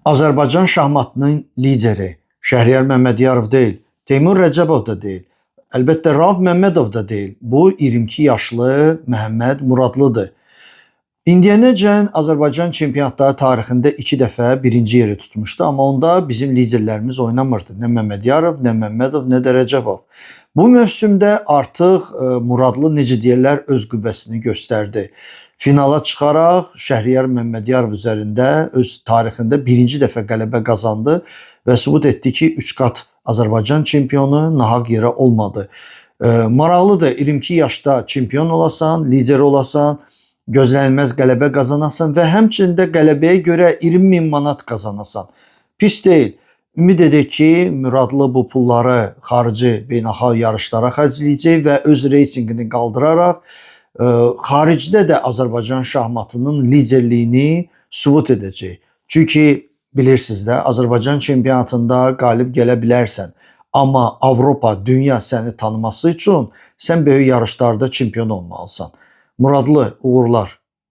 Azərbaycan şahmatının lideri Şəhriyar Məmmədiyarov deyil, Teymur Rəcəbov da deyil, əlbəttə Rauf Məmmədov da deyil. Bu 22 yaşlı Məhəmməd Muradlıdır. İndiyənəcən Azərbaycan çempionatları tarixində 2 dəfə birinci yeri tutmuşdu, amma onda bizim liderlərimiz oynamırdı. Nə Məmmədiyarov, nə Məmmədov, nə də Rəcəbov. Bu mövsümdə artıq Muradlı necə deyirlər öz qüvvəsini göstərdi. Finala çıxaraq Şəhriyar Məmmədiyarov üzərində öz tarixində birinci dəfə qələbə qazandı və sübut etdi ki, 3 qat Azərbaycan çempionu nahaq yerə olmadı. Maraqlıdır, 22 yaşda çempion olasan, lider olasan, gözlənilməz qələbə qazanasan və həmçində qələbəyə görə 20.000 manat qazanasan. Pis deyil. Ümid edək ki, Muradlı bu pulları xarici beynəlxalq yarışlara xərcləyəcək və öz reytinqini qaldıraraq xaricdə də Azərbaycan şahmatının liderliyini sübut edəcək. Çünki bilirsiniz də, Azərbaycan çempionatında qalib gələ bilərsən. Amma Avropa, dünya səni tanıması üçün sən böyük yarışlarda çempion olmalısan. Muradlı, uğurlar.